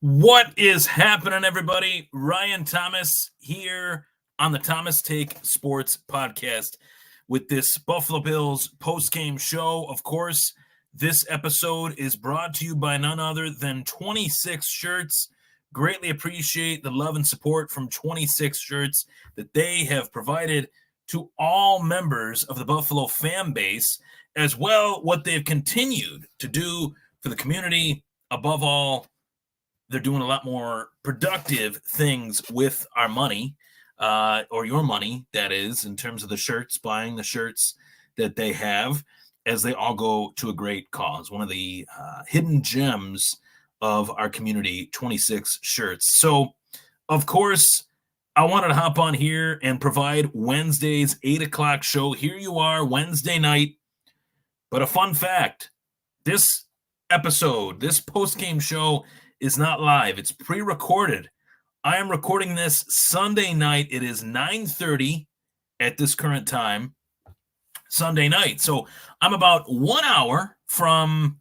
What is happening, everybody? Ryan Thomas here on the Thomas Take Sports Podcast with this Buffalo Bills post-game show. Of course, this episode is brought to you by none other than 26 Shirts. Greatly appreciate the love and support from 26 Shirts that they have provided to all members of the Buffalo fan base, as well what they've continued to do for the community. Above all, they're doing a lot more productive things with our money, or your money, that is, in terms of the shirts, buying the shirts that they have, as they all go to a great cause. One of the hidden gems of our community, 26 Shirts. So, of course, I wanted to hop on here and provide Wednesday's 8 o'clock show. Here you are, Wednesday night. But a fun fact, this episode, this post-game show is not live. It's pre-recorded. I am recording this Sunday night. It is 9:30 at this current time, Sunday night. So I'm about 1 hour from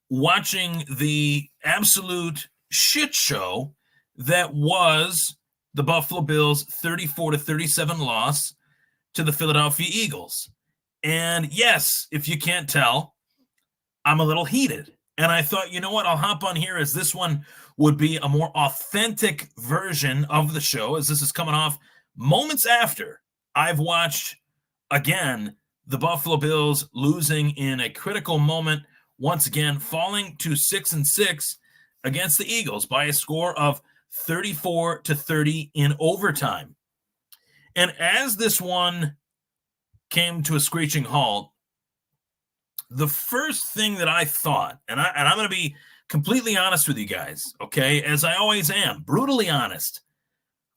watching the absolute shit show that was the Buffalo Bills' 34-37 loss to the Philadelphia Eagles. And yes, if you can't tell, I'm a little heated. And I thought, you know what, I'll hop on here as this one would be a more authentic version of the show, as this is coming off moments after I've watched, again, the Buffalo Bills losing in a critical moment, once again, falling to 6-6 against the Eagles by a score of 34-30 in overtime. And as this one came to a screeching halt, the first thing that I thought, and I'm going to be completely honest with you guys, okay, as I always am, brutally honest.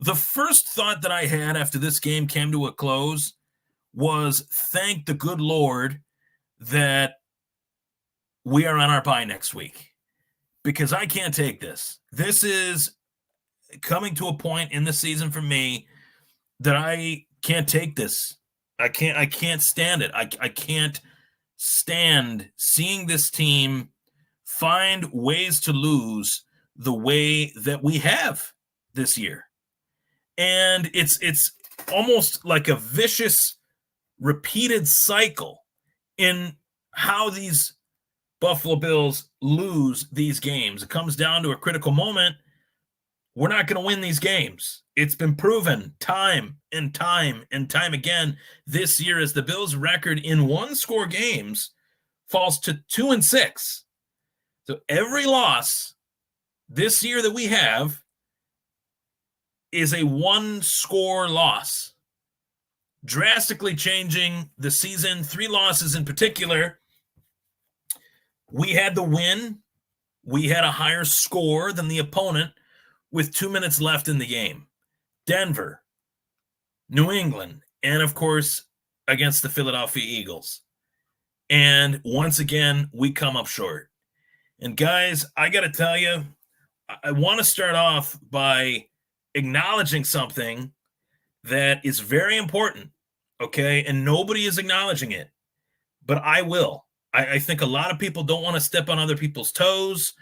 The first thought that I had after this game came to a close was, thank the good Lord that we are on our bye next week, because I can't take this. This is coming to a point in the season for me that I can't take this. I can't stand it. I can't stand seeing this team find ways to lose the way that we have this year. And it's almost like a vicious, repeated cycle in how these Buffalo Bills lose these games. It comes down to a critical moment. We're not going to win these games. It's been proven time and time and time again this year, as the Bills' record in one-score games falls to 2-6. So every loss this year that we have is a one-score loss, drastically changing the season. 3 losses in particular. We had the win. We had a higher score than the opponent with 2 minutes left in the game. Denver, New England, and of course, against the Philadelphia Eagles. And once again, we come up short. And guys, I got to tell you, I want to start off by acknowledging something that is very important, okay? And nobody is acknowledging it, but I will. I think a lot of people don't want to step on other people's toes.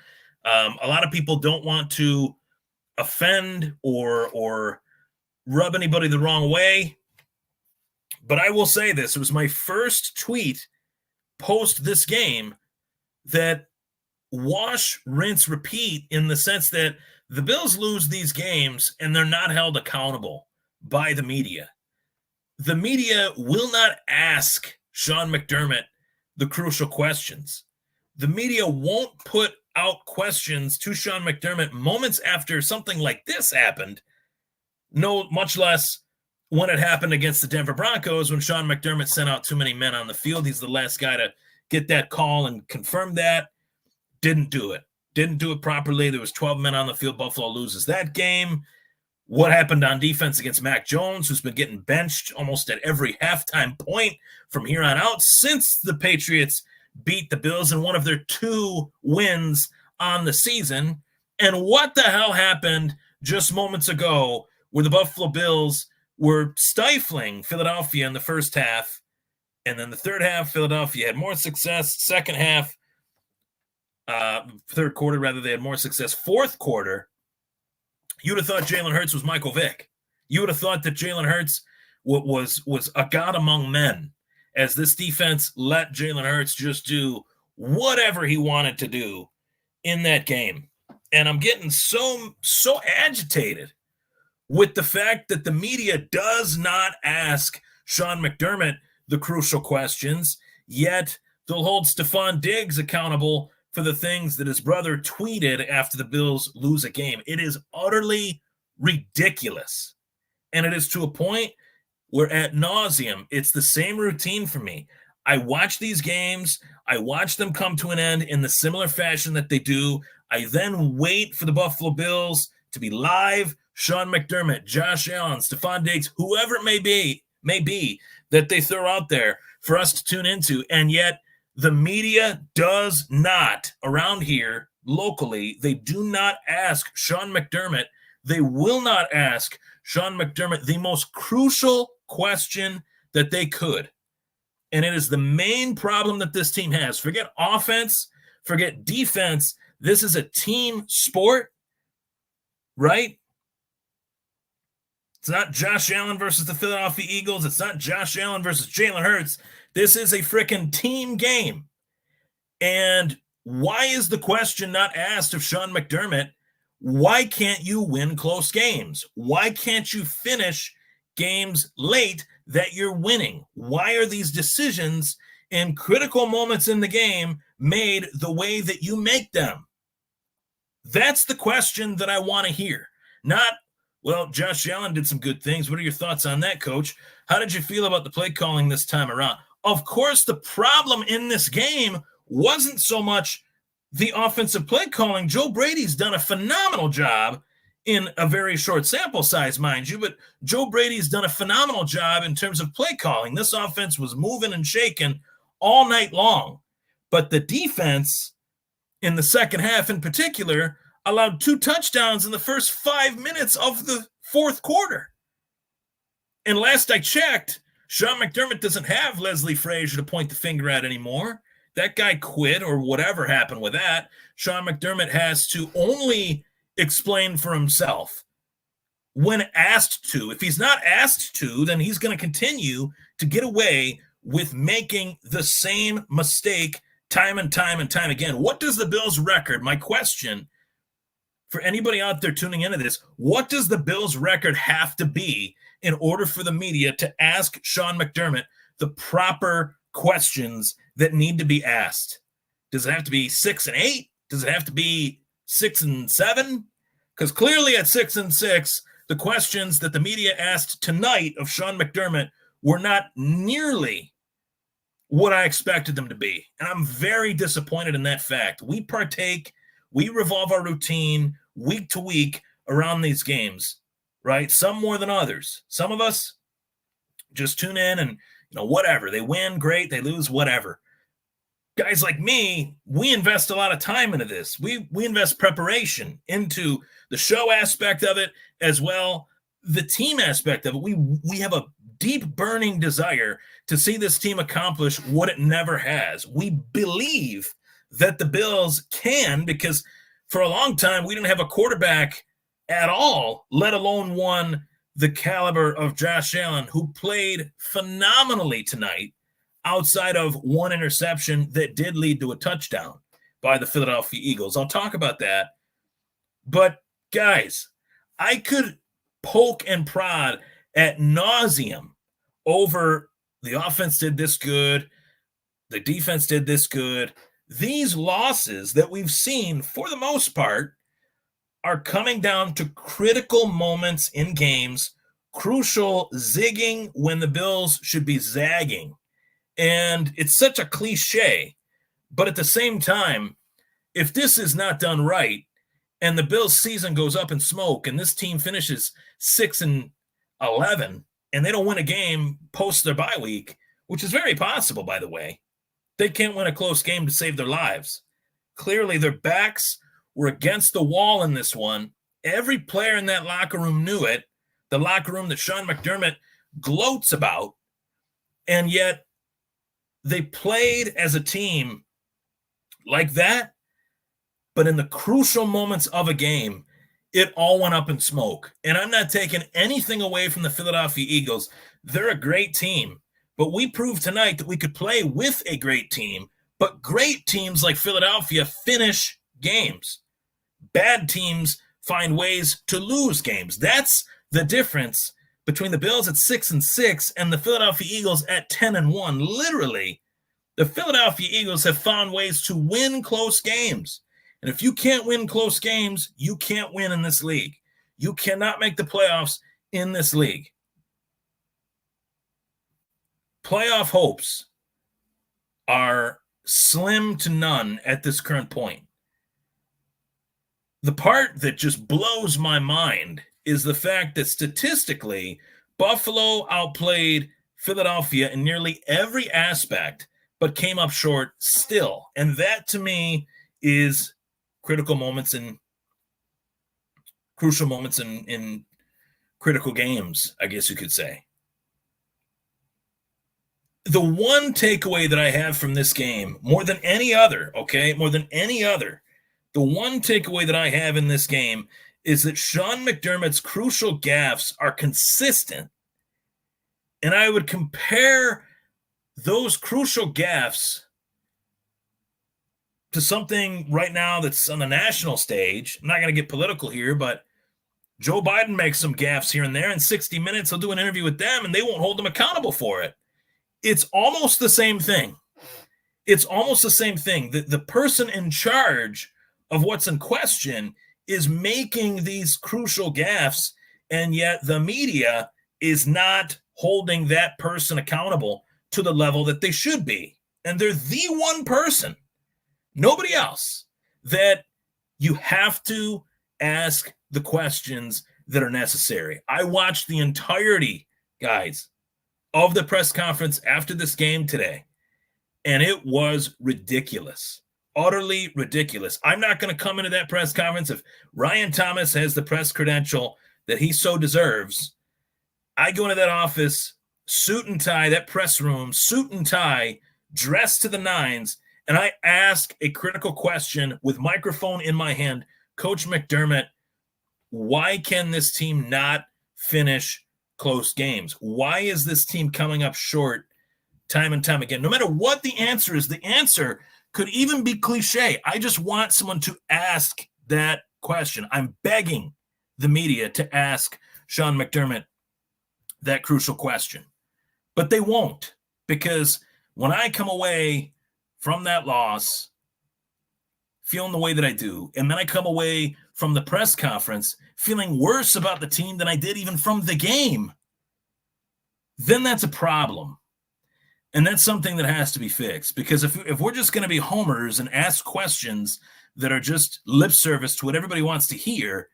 A lot of people don't want to offend or rub anybody the wrong way. But I will say this. It was my first tweet post this game that wash, rinse, repeat, in the sense that the Bills lose these games and they're not held accountable by the media. The media will not ask Sean McDermott the crucial questions. The media won't put out questions to Sean McDermott moments after something like this happened. No, much less when it happened against the Denver Broncos, when Sean McDermott sent out too many men on the field. He's the last guy to get that call and confirm that. Didn't do it properly. There was 12 men on the field. Buffalo loses that game. What happened on defense against Mac Jones, who's been getting benched almost at every halftime point from here on out since the Patriots beat the Bills in one of their 2 wins on the season. And what the hell happened just moments ago where the Buffalo Bills were stifling Philadelphia in the first half, and then the third half, Philadelphia had more success. Second half, third quarter, rather, they had more success. Fourth quarter, you'd have thought Jalen Hurts was Michael Vick. You would have thought that Jalen Hurts was a god among men, as this defense let Jalen Hurts just do whatever he wanted to do in that game. And I'm getting so agitated with the fact that the media does not ask Sean McDermott the crucial questions, yet they'll hold Stephon Diggs accountable for the things that his brother tweeted after the Bills lose a game. It is utterly ridiculous. And it is to a point where ad nauseum, it's the same routine for me. I watch these games. I watch them come to an end in the similar fashion that they do. I then wait for the Buffalo Bills to be live. Sean McDermott, Josh Allen, Stephon Diggs, whoever it may be that they throw out there for us to tune into. And yet the media does not, around here locally, they do not ask Sean McDermott. They will not ask Sean McDermott the most crucial question that they could. And it is the main problem that this team has. Forget offense, forget defense. This is a team sport, right? It's not Josh Allen versus the Philadelphia Eagles. It's not Josh Allen versus Jalen Hurts. This is a freaking team game. And why is the question not asked of Sean McDermott? Why can't you win close games? Why can't you finish games late that you're winning? Why are these decisions in critical moments in the game made the way that you make them? That's the question that I want to hear. Not, well, Josh Allen did some good things. What are your thoughts on that, Coach? How did you feel about the play calling this time around? Of course, the problem in this game wasn't so much the offensive play calling. Joe Brady's done a phenomenal job in a very short sample size, mind you, but Joe Brady's done a phenomenal job in terms of play calling. This offense was moving and shaking all night long. But the defense, in the second half in particular, allowed 2 touchdowns in the first 5 minutes of the fourth quarter. And last I checked, Sean McDermott doesn't have Leslie Frazier to point the finger at anymore. That guy quit, or whatever happened with that. Sean McDermott has to only explain for himself when asked to. If he's not asked to, then he's going to continue to get away with making the same mistake time and time and time again. What does the Bills' record, my question for anybody out there tuning into this, what does the Bills' record have to be in order for the media to ask Sean McDermott the proper questions that need to be asked? Does it have to be 6-8? Does it have to be 6-7? Because clearly at 6-6, the questions that the media asked tonight of Sean McDermott were not nearly what I expected them to be. And I'm very disappointed in that fact. We revolve our routine week to week around these games, right? Some more than others. Some of us just tune in and, whatever. They win, great. They lose, whatever. Guys like me, we invest a lot of time into this. We invest preparation into the show aspect of it, as well the team aspect of it. We have a deep burning desire to see this team accomplish what it never has. We believe that the Bills can, because for a long time we didn't have a quarterback at all, let alone one the caliber of Josh Allen, who played phenomenally tonight, outside of one interception that did lead to a touchdown by the Philadelphia Eagles. I'll talk about that. But guys, I could poke and prod ad nauseum over the offense did this good, the defense did this good. These losses that we've seen, for the most part, are coming down to critical moments in games, crucial zigging when the Bills should be zagging. And it's such a cliche, but at the same time, if this is not done right and the Bills season goes up in smoke and this team finishes 6-11 and they don't win a game post their bye week, which is very possible, by the way, they can't win a close game to save their lives. Clearly, their backs were against the wall in this one. Every player in that locker room knew it, the locker room that Sean McDermott gloats about, and yet they played as a team like that. but in the crucial moments of a game, it all went up in smoke. And I'm not taking anything away from the Philadelphia Eagles. They're a great team, but we proved tonight that we could play with a great team, but great teams like Philadelphia finish games. Bad teams find ways to lose games. That's the difference between the Bills at 6-6 and the Philadelphia Eagles at 10-1. Literally, the Philadelphia Eagles have found ways to win close games. And if you can't win close games, you can't win in this league. You cannot make the playoffs in this league. Playoff hopes are slim to none at this current point. The part that just blows my mind is the fact that statistically, Buffalo outplayed Philadelphia in nearly every aspect, but came up short still. And that, to me, is critical moments and crucial moments in critical games, I guess you could say. The one takeaway that I have from this game, more than any other, the one takeaway that I have in this game is that Sean McDermott's crucial gaffes are consistent. And I would compare those crucial gaffes to something right now that's on the national stage. I'm not going to get political here, but Joe Biden makes some gaffes here and there. In 60 Minutes, he'll do an interview with them, and they won't hold him accountable for it. It's almost the same thing. The person in charge of what's in question is making these crucial gaffes, and yet the media is not holding that person accountable to the level that they should be. And they're the one person, nobody else, that you have to ask the questions that are necessary. I watched the entirety, guys, of the press conference after this game today, and it was ridiculous. Utterly ridiculous. I'm not going to come into that press conference. If Ryan Thomas has the press credential that he so deserves, I go into that office, suit and tie, that press room, suit and tie, dressed to the nines, and I ask a critical question with microphone in my hand. Coach McDermott, why can this team not finish close games? Why is this team coming up short time and time again? No matter what the answer is, the answer could even be cliche. I just want someone to ask that question. I'm begging the media to ask Sean McDermott that crucial question. But they won't, because when I come away from that loss feeling the way that I do, and then I come away from the press conference feeling worse about the team than I did even from the game, then that's a problem. And that's something that has to be fixed, because if we're just going to be homers and ask questions that are just lip service to what everybody wants to hear,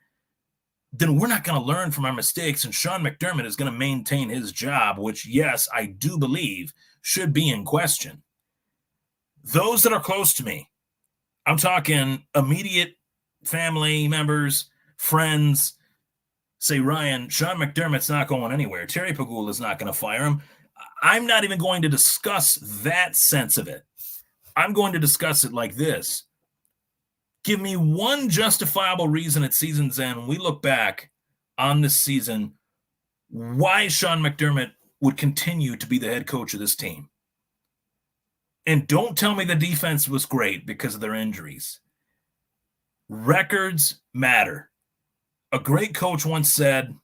then we're not going to learn from our mistakes, and Sean McDermott is going to maintain his job, which, yes, I do believe should be in question. Those that are close to me, I'm talking immediate family members, friends, say, Ryan, Sean McDermott's not going anywhere. Terry Pegula is not going to fire him. I'm not even going to discuss that sense of it. I'm going to discuss it like this. Give me one justifiable reason at season's end, when we look back on this season, why Sean McDermott would continue to be the head coach of this team. And don't tell me the defense was great because of their injuries. Records matter. A great coach once said,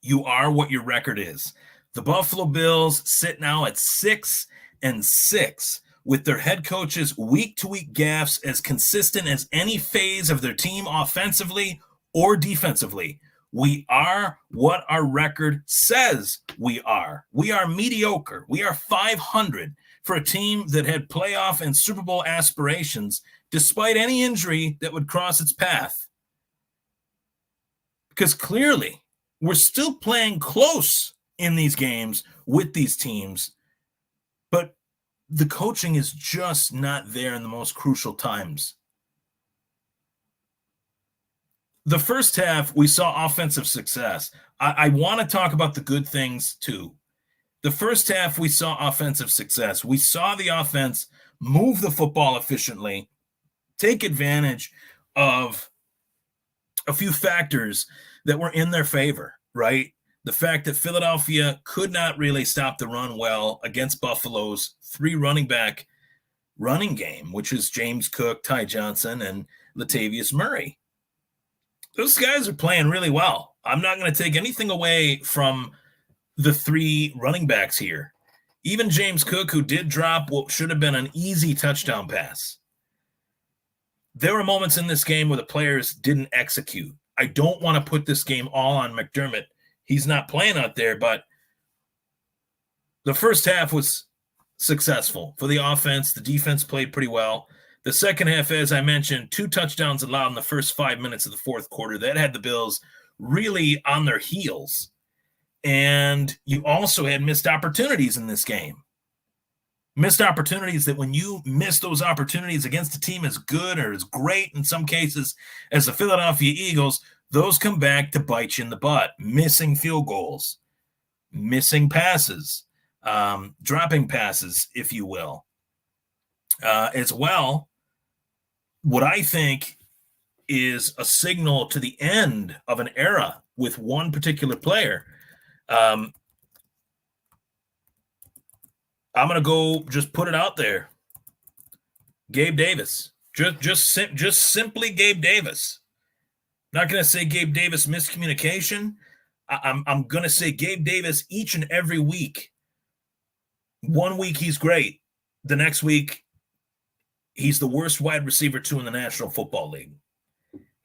you are what your record is. The Buffalo Bills sit now at 6-6 with their head coaches' week-to-week gaffes as consistent as any phase of their team offensively or defensively. We are what our record says we are. We are mediocre. We are 500 for a team that had playoff and Super Bowl aspirations despite any injury that would cross its path. Because clearly, we're still playing close in these games with these teams, but the coaching is just not there in the most crucial times. The first half, we saw offensive success. I want to talk about the good things too. The first half, we saw offensive success. We saw the offense move the football efficiently. take advantage of a few factors that were in their favor, right? The fact that Philadelphia could not really stop the run well against Buffalo's 3 running back running game, which is James Cook, Ty Johnson, and Latavius Murray. Those guys are playing really well. I'm not going to take anything away from the 3 running backs here. Even James Cook, who did drop what should have been an easy touchdown pass. There were moments in this game where the players didn't execute. I don't want to put this game all on McDermott. He's not playing out there, but the first half was successful for the offense. The defense played pretty well. The second half, as I mentioned, 2 touchdowns allowed in the first 5 minutes of the fourth quarter. That had the Bills really on their heels. And you also had missed opportunities in this game. Missed opportunities that when you miss those opportunities against a team as good or as great in some cases as the Philadelphia Eagles, those come back to bite you in the butt. Missing field goals, missing passes, dropping passes, if you will. As well, what I think is a signal to the end of an era with one particular player. I'm going to go just put it out there. Gabe Davis. Just simply Gabe Davis. Not going to say Gabe Davis miscommunication. I'm going to say Gabe Davis each and every week. One week he's great. The next week he's the worst wide receiver 2 in the National Football League.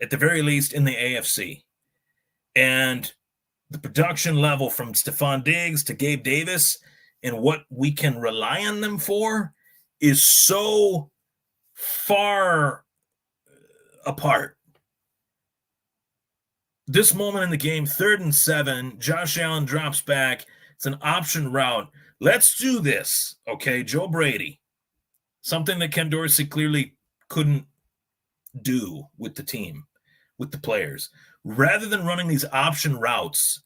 At the very least in the AFC. And the production level from Stephon Diggs to Gabe Davis and what we can rely on them for is so far apart. This moment in the game, 3rd and 7, Josh Allen drops back. It's an option route. Let's do this, okay? Joe Brady, something that Ken Dorsey clearly couldn't do with the team, with the players. Rather than running these option routes,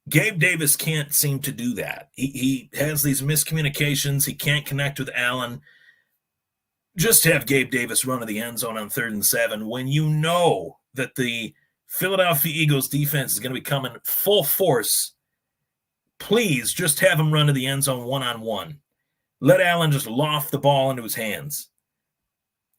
Gabe Davis can't seem to do that. He has these miscommunications. He can't connect with Allen. Just have Gabe Davis run to the end zone on 3rd and 7 when you know that the Philadelphia Eagles defense is going to be coming full force. Please just have him run to the end zone one-on-one. Let Allen just loft the ball into his hands.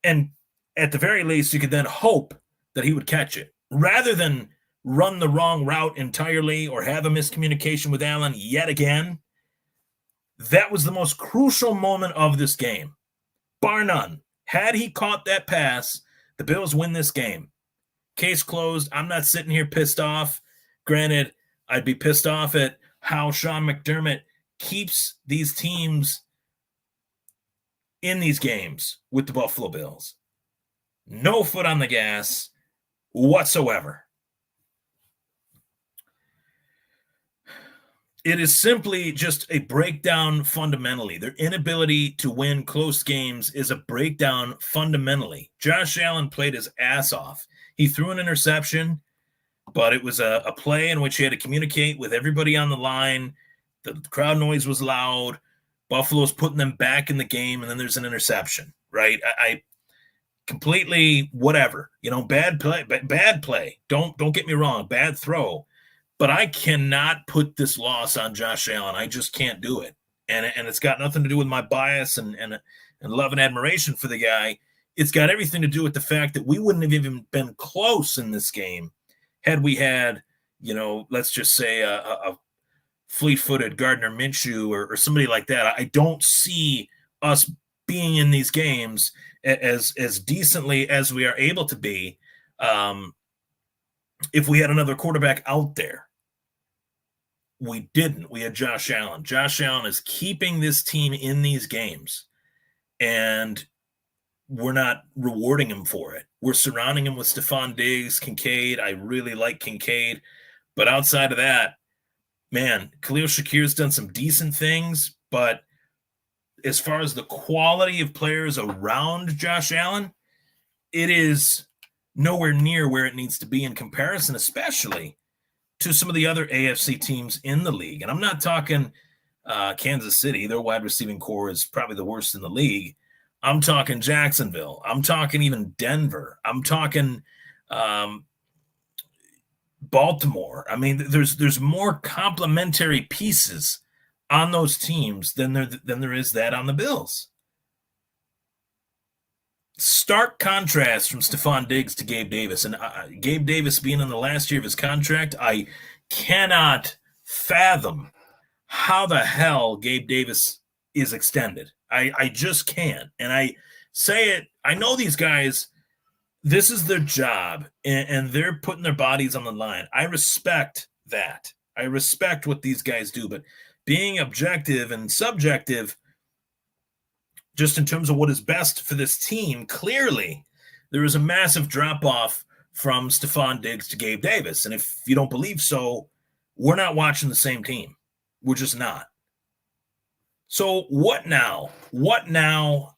And at the very least, you could then hope that he would catch it. Rather than run the wrong route entirely or have a miscommunication with Allen yet again, that was the most crucial moment of this game. Bar none. Had he caught that pass, the Bills win this game. Case closed. I'm not sitting here pissed off. Granted, I'd be pissed off at how Sean McDermott keeps these teams in these games with the Buffalo Bills. No foot on the gas whatsoever. It is simply just a breakdown fundamentally. Their inability to win close games is a breakdown fundamentally. Josh Allen played his ass off. He threw an interception, but it was a play in which he had to communicate with everybody on the line. The crowd noise was loud. Buffalo's putting them back in the game, and then there's an interception, right? I completely whatever. Bad play. Don't get me wrong, bad throw. But I cannot put this loss on Josh Allen. I just can't do it. And it's got nothing to do with my bias and love and admiration for the guy. It's got everything to do with the fact that we wouldn't have even been close in this game had we had, let's just say a fleet-footed Gardner Minshew or somebody like that. I don't see us being in these games as decently as we are able to be if we had another quarterback out there. We didn't. We had Josh Allen. Josh Allen is keeping this team in these games, and we're not rewarding him for it. We're surrounding him with Stephon Diggs, Kincaid. I really like Kincaid. But outside of that, man, Khalil Shakir's done some decent things, but as far as the quality of players around Josh Allen, it is nowhere near where it needs to be in comparison, especially to some of the other AFC teams in the league. And I'm not talking Kansas City. Their wide receiving core is probably the worst in the league. I'm talking Jacksonville. I'm talking even Denver. I'm talking Baltimore. I mean, there's more complementary pieces on those teams than there is that on the Bills. Stark contrast from Stephon Diggs to Gabe Davis. And Gabe Davis being in the last year of his contract, I cannot fathom how the hell Gabe Davis is extended. I just can't. And I say it, I know these guys, this is their job, and they're putting their bodies on the line. I respect that. I respect what these guys do, but being objective and subjective, just in terms of what is best for this team, clearly there is a massive drop-off from Stephon Diggs to Gabe Davis. And if you don't believe so, we're not watching the same team. We're just not. So what now? What now?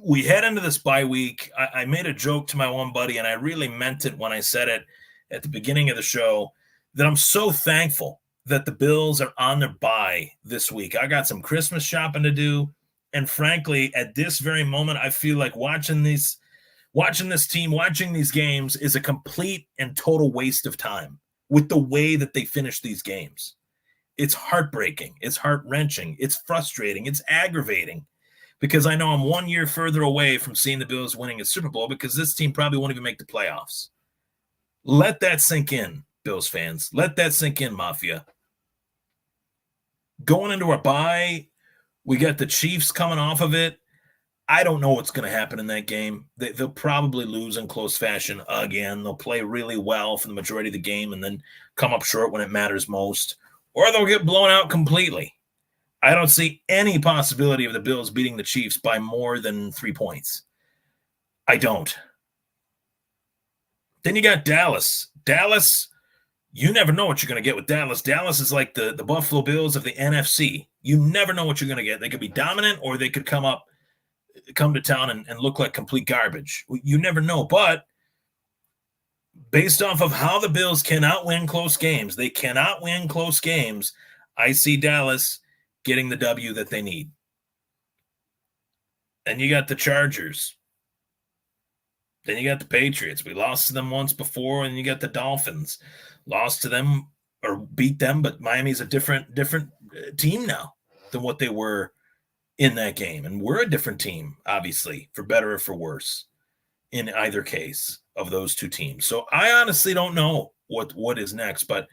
We head into this bye week. I made a joke to my one buddy, and I really meant it when I said it at the beginning of the show, that I'm so thankful that the Bills are on their bye this week. I got some Christmas shopping to do. And frankly, at this very moment, I feel like watching this team, watching these games is a complete and total waste of time with the way that they finish these games. It's heartbreaking. It's heart-wrenching. It's frustrating. It's aggravating because I know I'm 1 year further away from seeing the Bills winning a Super Bowl because this team probably won't even make the playoffs. Let that sink in, Bills fans. Let that sink in, Mafia. Going into our bye, we got the Chiefs coming off of it. I don't know what's going to happen in that game. They'll probably lose in close fashion again. They'll play really well for the majority of the game and then come up short when it matters most. Or they'll get blown out completely. I don't see any possibility of the Bills beating the Chiefs by more than 3 points. I don't. Then you got Dallas. Dallas, you never know what you're going to get with Dallas. Dallas is like the Buffalo Bills of the NFC. You never know what you're going to get. They could be dominant or they could come to town and look like complete garbage. You never know. But based off of how the Bills cannot win close games, they cannot win close games, I see Dallas getting the W that they need. Then you got the Chargers. Then you got the Patriots. We lost to them once before, and you got the Dolphins. Lost to them or beat them, but Miami's a different team now than what they were in that game. And we're a different team, obviously, for better or for worse, in either case of those two teams. So I honestly don't know what is next. But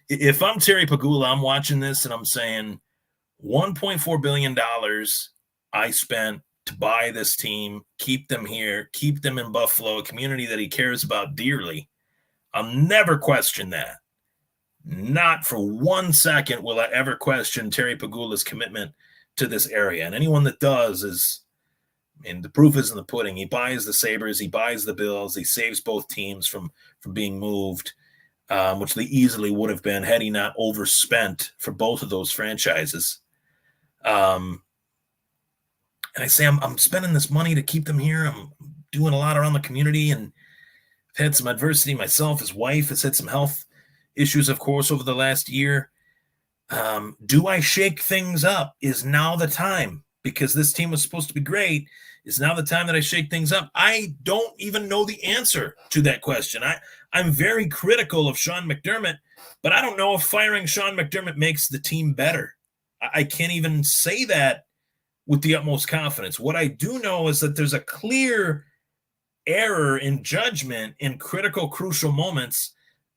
if I'm Terry Pegula, I'm watching this and I'm saying $1.4 billion I spent to buy this team, keep them here, keep them in Buffalo, a community that he cares about dearly. I'll never question that. Not for 1 second will I ever question Terry Pegula's commitment to this area. And anyone that does the proof is in the pudding. He buys the Sabres, he buys the Bills, he saves both teams from being moved, which they easily would have been had he not overspent for both of those franchises. And I say I'm spending this money to keep them here. I'm doing a lot around the community, and I've had some adversity myself. His wife has had some health issues, of course, over the last year. Do I shake things up? Is now the time? Because this team was supposed to be great. Is now the time that I shake things up? I don't even know the answer to that question. I'm very critical of Sean McDermott, but I don't know if firing Sean McDermott makes the team better. I can't even say that with the utmost confidence. What I do know is that there's a clear error in judgment in critical, crucial moments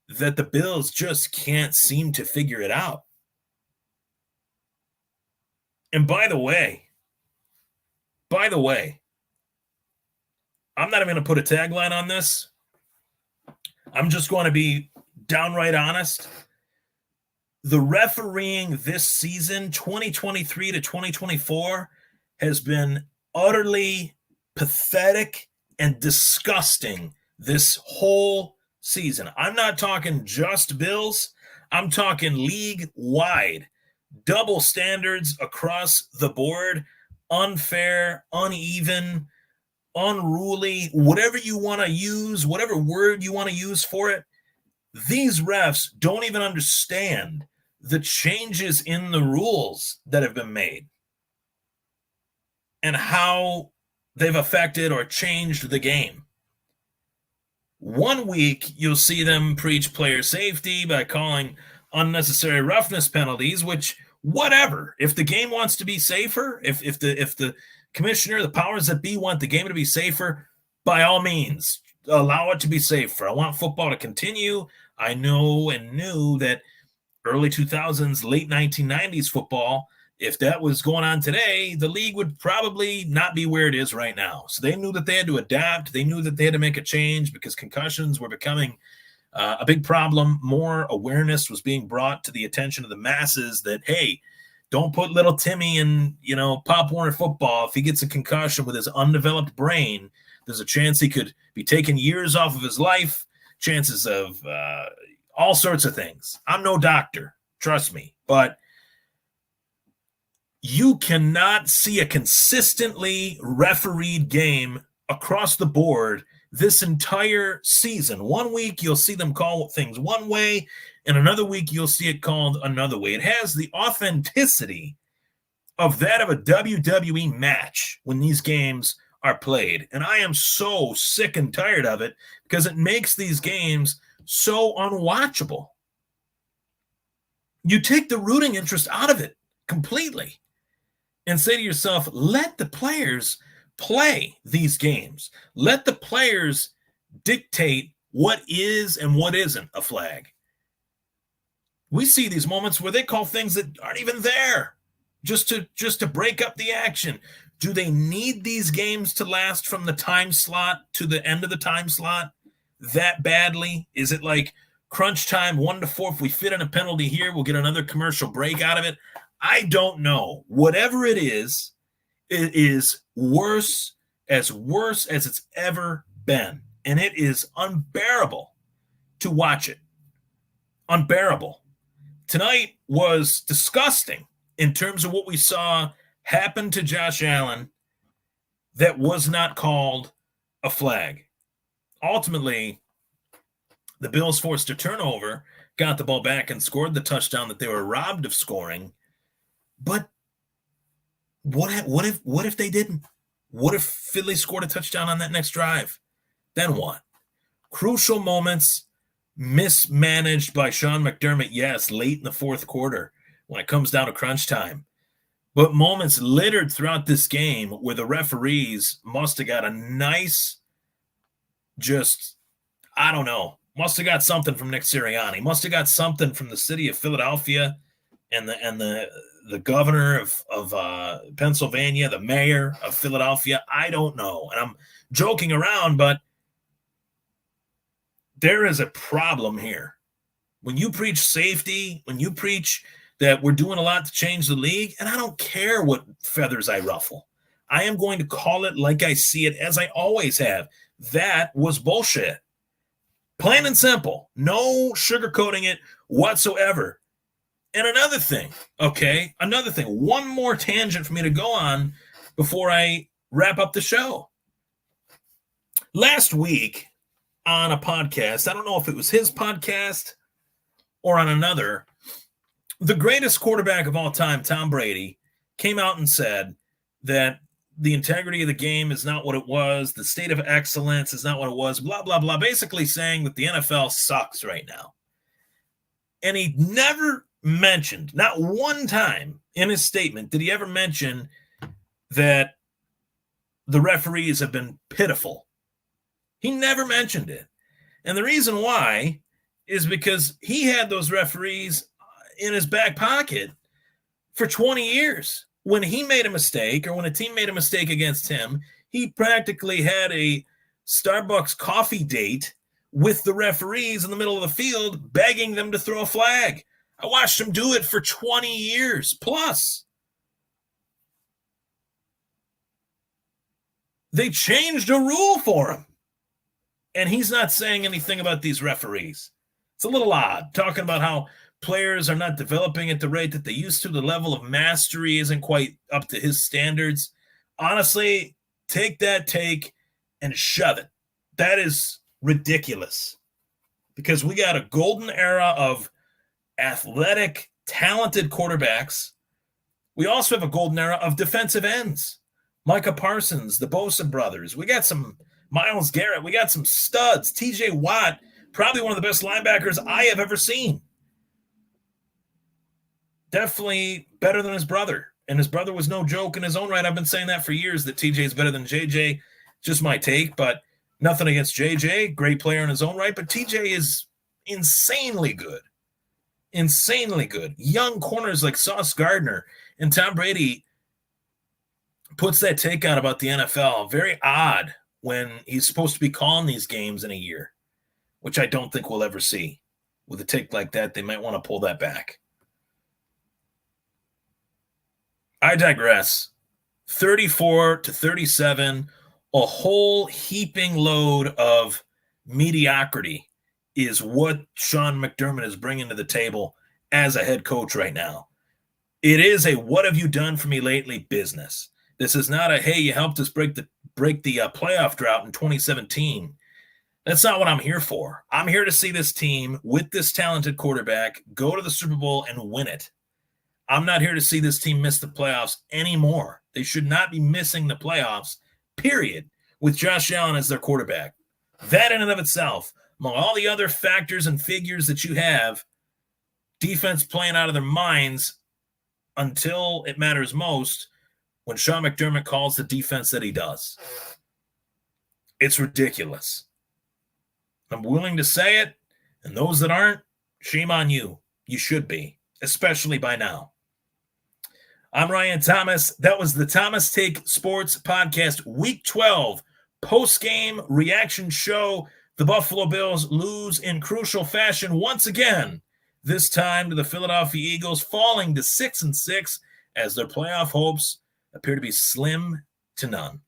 that the Bills just can't seem to figure it out. And by the way, I'm not even going to put a tagline on this. I'm just going to be downright honest. The refereeing this season, 2023 to 2024, has been utterly pathetic and disgusting this whole season. I'm not talking just Bills. I'm talking league-wide. Double standards across the board, unfair, uneven, unruly, whatever you want to use, whatever word you want to use for it. These refs don't even understand the changes in the rules that have been made and how they've affected or changed the game. One week, you'll see them preach player safety by calling unnecessary roughness penalties, which, whatever. If the game wants to be safer, if the commissioner, the powers that be want the game to be safer, by all means, allow it to be safer. I want football to continue. I know and knew that early 2000s, late 1990s football, if that was going on today, the league would probably not be where it is right now. So they knew that they had to adapt. They knew that they had to make a change because concussions were becoming a big problem. More awareness was being brought to the attention of the masses that, hey, don't put little Timmy in, Pop Warner football. If he gets a concussion with his undeveloped brain, there's a chance he could be taking years off of his life, chances of all sorts of things. I'm no doctor, trust me, but you cannot see a consistently refereed game across the board this entire season. One week, you'll see them call things one way, and another week, you'll see it called another way. It has the authenticity of that of a WWE match when these games are played. And I am so sick and tired of it because it makes these games so unwatchable. You take the rooting interest out of it completely and say to yourself, let the players play these games. Let the players dictate what is and what isn't a flag. We see these moments where they call things that aren't even there just to break up the action. Do they need these games to last from the time slot to the end of the time slot that badly? Is it like crunch time 1 to 4? If we fit in a penalty here, we'll get another commercial break out of it. I don't know. Whatever it is worse as it's ever been. And it is unbearable to watch it. Unbearable. Tonight was disgusting in terms of what we saw happen to Josh Allen that was not called a flag. Ultimately, the Bills forced a turnover, got the ball back, and scored the touchdown that they were robbed of scoring. But what if they didn't? What if Philly scored a touchdown on that next drive? Then what? Crucial moments mismanaged by Sean McDermott, yes, late in the fourth quarter when it comes down to crunch time. But moments littered throughout this game where the referees must have got a nice, must have got something from Nick Sirianni, must have got something from the city of Philadelphia and the governor of Pennsylvania, the mayor of Philadelphia. I don't know. And I'm joking around, but there is a problem here. When you preach safety, when you preach that we're doing a lot to change the league, and I don't care what feathers I ruffle, I am going to call it like I see it, as I always have. That was bullshit. Plain and simple. No sugarcoating it whatsoever. And another thing, one more tangent for me to go on before I wrap up the show. Last week on a podcast, I don't know if it was his podcast or on another, the greatest quarterback of all time, Tom Brady, came out and said that the integrity of the game is not what it was, the state of excellence is not what it was, blah, blah, blah, basically saying that the NFL sucks right now. And he never mentioned, not one time in his statement did he ever mention that the referees have been pitiful. He never mentioned it. And the reason why is because he had those referees in his back pocket for 20 years. When he made a mistake or when a team made a mistake against him, he practically had a Starbucks coffee date with the referees in the middle of the field, begging them to throw a flag. I watched him do it for 20 years plus. They changed a rule for him. And he's not saying anything about these referees. It's a little odd, talking about how players are not developing at the rate that they used to. The level of mastery isn't quite up to his standards. Honestly, take that take and shove it. That is ridiculous. Because we got a golden era of athletic, talented quarterbacks. We also have a golden era of defensive ends. Micah Parsons, the Bosa brothers. We got some Myles Garrett. We got some studs. TJ Watt, probably one of the best linebackers I have ever seen. Definitely better than his brother. And his brother was no joke in his own right. I've been saying that for years, that TJ is better than JJ. Just my take, but nothing against JJ. Great player in his own right. But TJ is insanely good. Insanely good. Young corners like Sauce Gardner. And Tom Brady puts that take out about the NFL. Very odd when he's supposed to be calling these games in a year, which I don't think we'll ever see. With a take like that, they might want to pull that back. I digress. 34-37, a whole heaping load of mediocrity is what Sean McDermott is bringing to the table as a head coach right now. It is a what have you done for me lately business. This is not a, hey, you helped us break the playoff drought in 2017. That's not what I'm here for. I'm here to see this team with this talented quarterback go to the Super Bowl and win it. I'm not here to see this team miss the playoffs anymore. They should not be missing the playoffs, period, with Josh Allen as their quarterback. That in and of itself, among all the other factors and figures that you have, defense playing out of their minds until it matters most when Sean McDermott calls the defense that he does. It's ridiculous. I'm willing to say it, and those that aren't, shame on you. You should be, especially by now. I'm Ryan Thomas. That was the Thomas Take Sports Podcast, Week 12, post-game reaction show. The Buffalo Bills lose in crucial fashion once again, this time to the Philadelphia Eagles, falling to 6-6 as their playoff hopes appear to be slim to none.